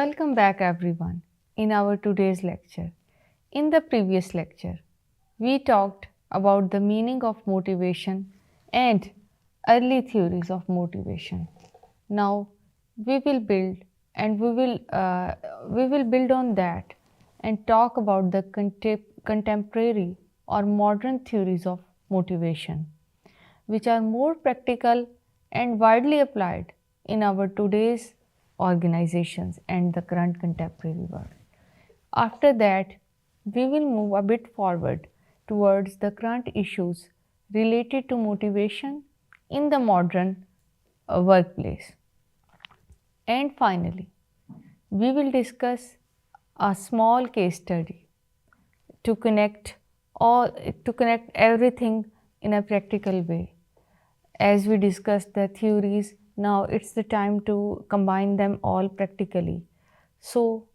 Welcome back everyone in our today's lecture. In the previous lecture, we talked about the meaning of motivation and early theories of motivation. Now we will build and we will build on that and talk about the contemporary or modern theories of motivation, which are more practical and widely applied in our today's organizations and the current contemporary world. After that, we will move a bit forward towards the current issues related to motivation in the modern workplace. And finally, we will discuss a small case study to connect all to connect everything in a practical way. As we discussed the theories, now it's the time to combine them all practically. So,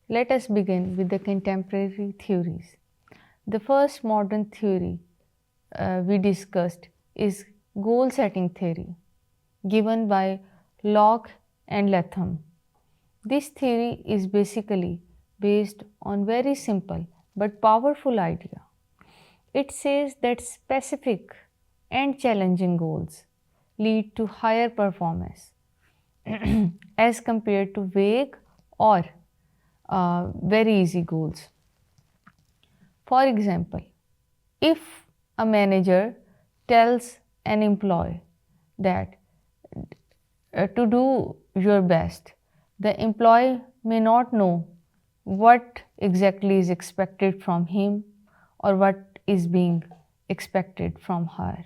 let us begin with the contemporary theories. The first modern theory we discussed is goal setting theory, given by Locke and Latham. This theory is basically based on very simple but powerful idea. It says that specific and challenging goals lead to higher performance as compared to vague or very easy goals. For example, if a manager tells an employee that to do your best, the employee may not know what exactly is expected from him or what is being expected from her,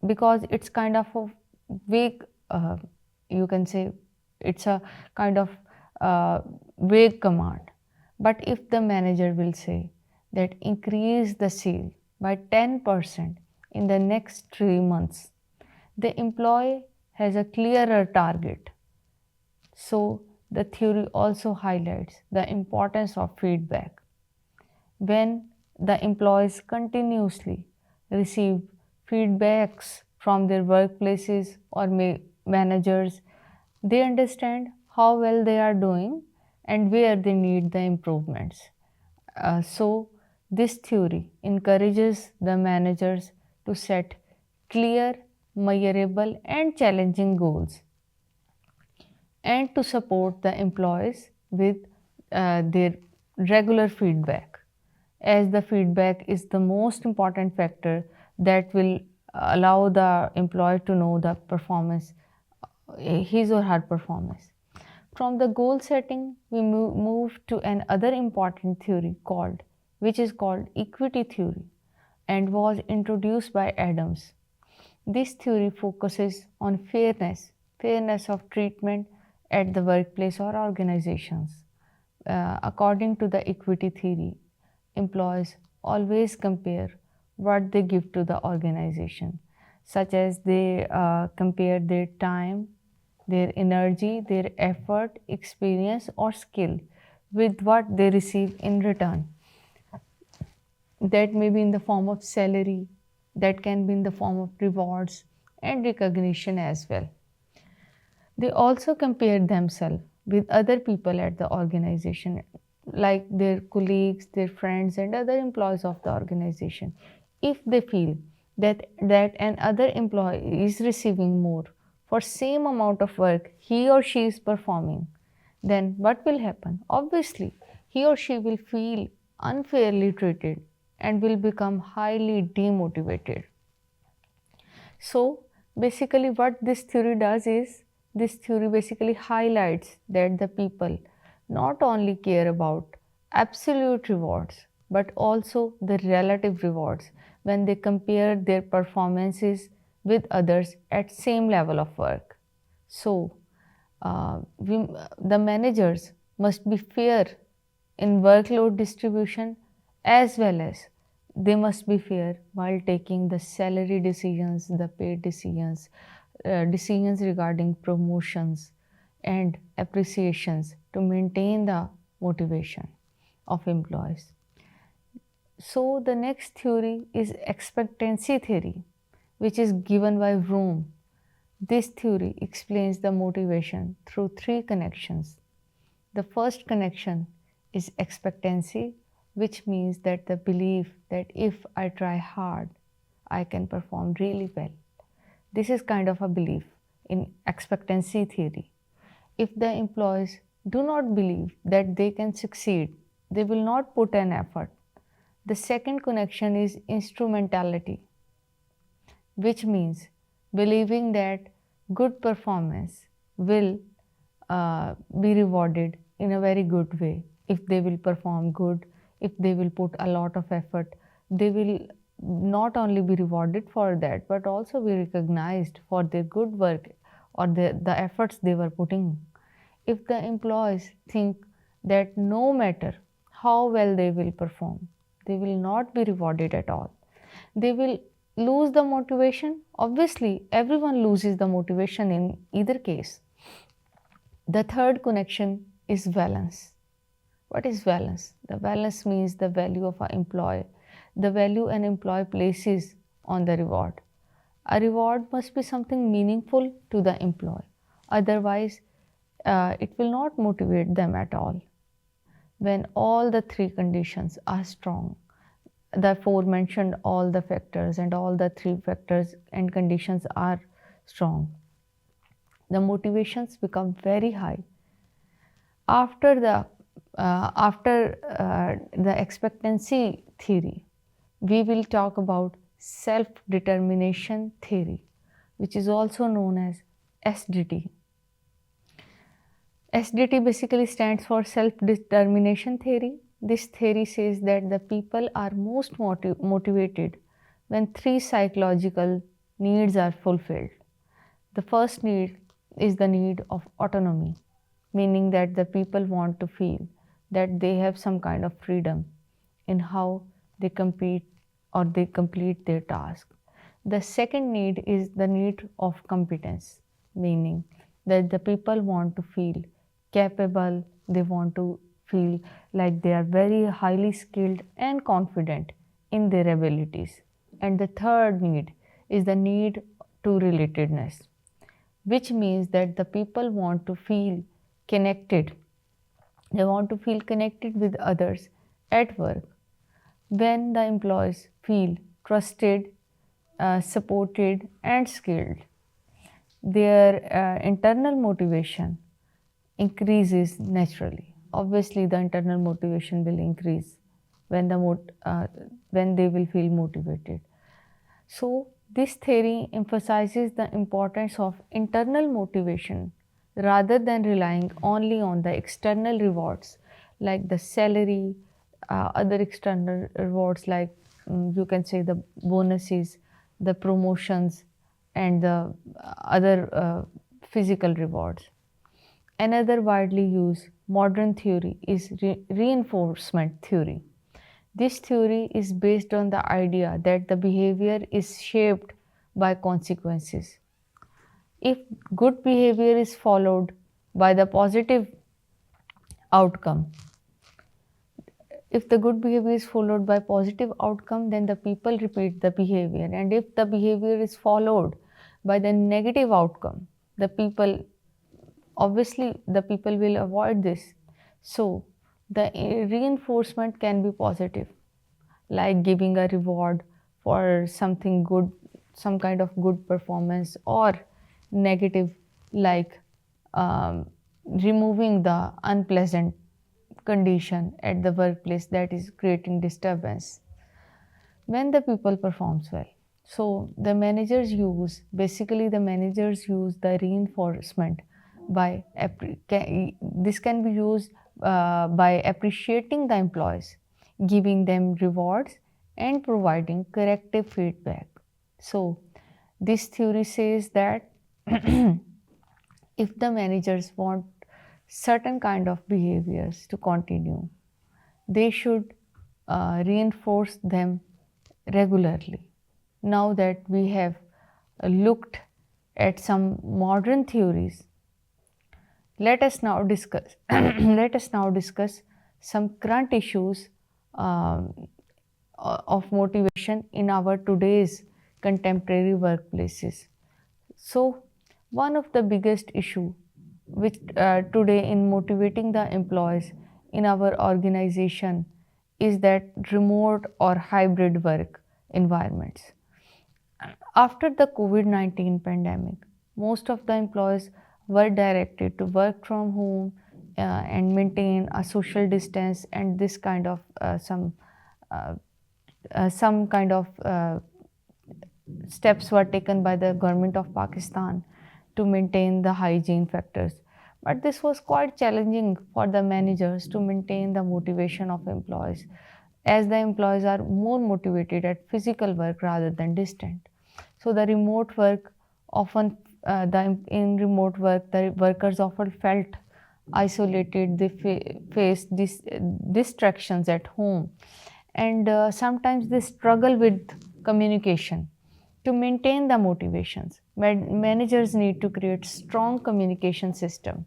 because it's kind of a vague, you can say it's a kind of vague command. But if the manager will say that increase the sale by 10% in the next 3 months, the employee has a clearer target. So the theory also highlights the importance of feedback. When the employees continuously receive feedbacks from their workplaces or managers, they understand how well they are doing and where they need the improvements. So, this theory encourages the managers to set clear, measurable, and challenging goals, and to support the employees with their regular feedback, as the feedback is the most important factor that will allow the employee to know the performance, his or her performance. From the goal setting, we move to another important theory which is called equity theory, and was introduced by Adams. This theory focuses on fairness of treatment at the workplace or organizations. According to the equity theory, employees always compare what they give to the organization, such as they compare their time, their energy, their effort, experience, or skill with what they receive in return. That may be in the form of salary, that can be in the form of rewards and recognition as well. They also compare themselves with other people at the organization, like their colleagues, their friends, and other employees of the organization. If they feel that another employee is receiving more for same amount of work he or she is performing, then what will happen? Obviously, he or she will feel unfairly treated and will become highly demotivated. So basically what this theory does is, this theory basically highlights that the people not only care about absolute rewards but also the relative rewards when they compare their performances with others at same level of work. So the managers must be fair in workload distribution, as well as they must be fair while taking the salary decisions, the pay decisions, decisions regarding promotions and appreciations to maintain the motivation of employees. So the next theory is expectancy theory, which is given by Vroom. This theory explains the motivation through three connections. The first connection is expectancy, which means that the belief that if I try hard, I can perform really well. This is kind of a belief in expectancy theory. If the employees do not believe that they can succeed, they will not put an effort. The second connection is instrumentality, which means believing that good performance will be rewarded in a very good way. If they will perform good, if they will put a lot of effort, they will not only be rewarded for that but also be recognized for their good work or the efforts they were putting. If the employees think that no matter how well they will perform, they will not be rewarded at all, they will lose the motivation. Obviously, everyone loses the motivation in either case. The third connection is balance. What is balance? The balance means the value of an employee, the value an employee places on the reward. A reward must be something meaningful to the employee, otherwise, it will not motivate them at all. When all the three conditions are strong, the aforementioned all the factors and all the three factors and conditions are strong, the motivations become very high. After the expectancy theory, we will talk about self determination theory, which is also known as SDT. SDT basically stands for self determination theory. This theory says that the people are most motivated when three psychological needs are fulfilled. The first need is the need of autonomy, meaning that the people want to feel that they have some kind of freedom in how they compete or they complete their task. The second need is the need of competence, meaning that the people want to feel capable, they want to feel like they are very highly skilled and confident in their abilities. And the third need is the need to relatedness, which means that the people want to feel connected. They want to feel connected with others at work. When the employees feel trusted, supported, and skilled, their internal motivation increases naturally. Obviously, the internal motivation will increase when when they will feel motivated. So, this theory emphasizes the importance of internal motivation rather than relying only on the external rewards like the salary, other external rewards like you can say the bonuses, the promotions, and the other physical rewards. Another widely used modern theory is reinforcement theory. This theory is based on the idea that the behavior is shaped by consequences. If good behavior is followed by the positive outcome, if the good behavior is followed by positive outcome, then the people repeat the behavior. And if the behavior is followed by the negative outcome, the people obviously the people will avoid this. So the reinforcement can be positive, like giving a reward for something good, some kind of good performance, or negative, like removing the unpleasant condition at the workplace that is creating disturbance. When the people performs well, so the managers use basically the managers use the reinforcement by this can be used by appreciating the employees, giving them rewards, and providing corrective feedback. So this theory says that if the managers want certain kind of behaviors to continue, they should reinforce them regularly. Now that we have looked at some modern theories, let us now discuss let us now discuss some current issues of motivation in our today's contemporary workplaces. So, one of the biggest issue which today in motivating the employees in our organization is that remote or hybrid work environments. After the COVID 19 pandemic, most of the employees were directed to work from home and maintain a social distance, and this kind of uh, some kind of steps were taken by the government of Pakistan to maintain the hygiene factors. But this was quite challenging for the managers to maintain the motivation of employees, as the employees are more motivated at physical work rather than distant. So the remote work often, in remote work, the workers often felt isolated. They faced distractions at home, and sometimes they struggle with communication. To maintain the motivations, managers need to create strong communication system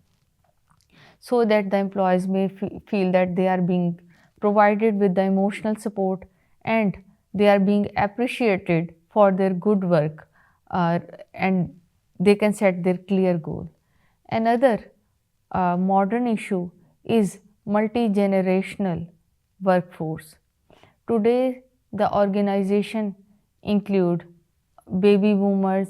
so that the employees may feel that they are being provided with the emotional support and they are being appreciated for their good work, uh, and they can set their clear goal. Another modern issue is multi-generational workforce. Today, the organization include baby boomers,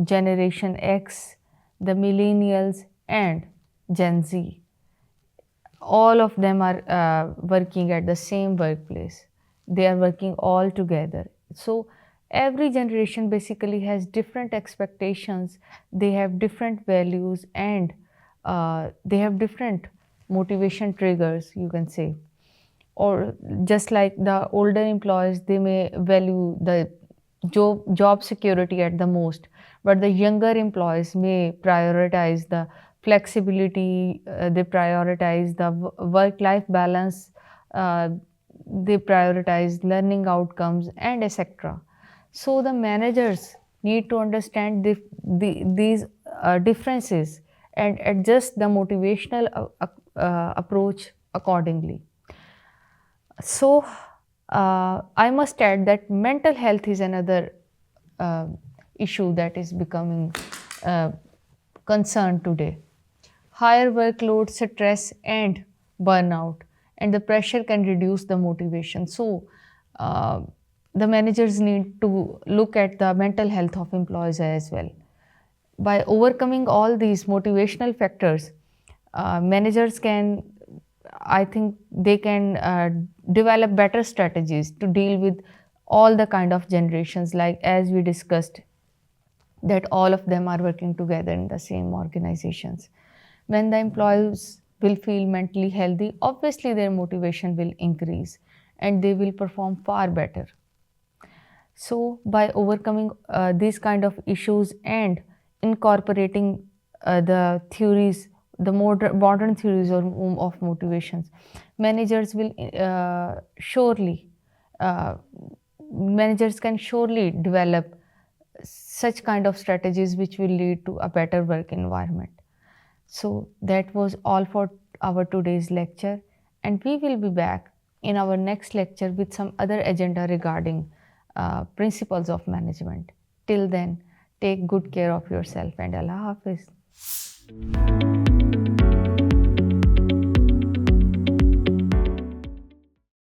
Generation X, the millennials, and Gen Z. All of them are working at the same workplace. They are working all together. So every generation basically has different expectations. They have different values, and they have different motivation triggers, you can say. Or just like the older employees, they may value the job security at the most, but the younger employees may prioritize the flexibility, they prioritize the work life balance, uh, they prioritize learning outcomes, and etc. So the managers need to understand these differences and adjust the motivational approach accordingly. So, I must add that mental health is another uh, issue that is becoming uh, concern today. Higher workload, stress, and burnout, and the pressure can reduce the motivation. So, uh, the managers need to look at the mental health of employees as well. By overcoming all these motivational factors, managers can, I think, they can develop better strategies to deal with all the kind of generations, like as we discussed, that all of them are working together in the same organizations. When the employees will feel mentally healthy, obviously their motivation will increase and they will perform far better. So, by overcoming these kind of issues and incorporating the theories, the modern theories of motivations, managers will surely, uh, managers can surely develop such kind of strategies which will lead to a better work environment. So, that was all for our today's lecture, and we will be back in our next lecture with some other agenda regarding principles of management. Till then, take good care of yourself, and Allah Hafiz.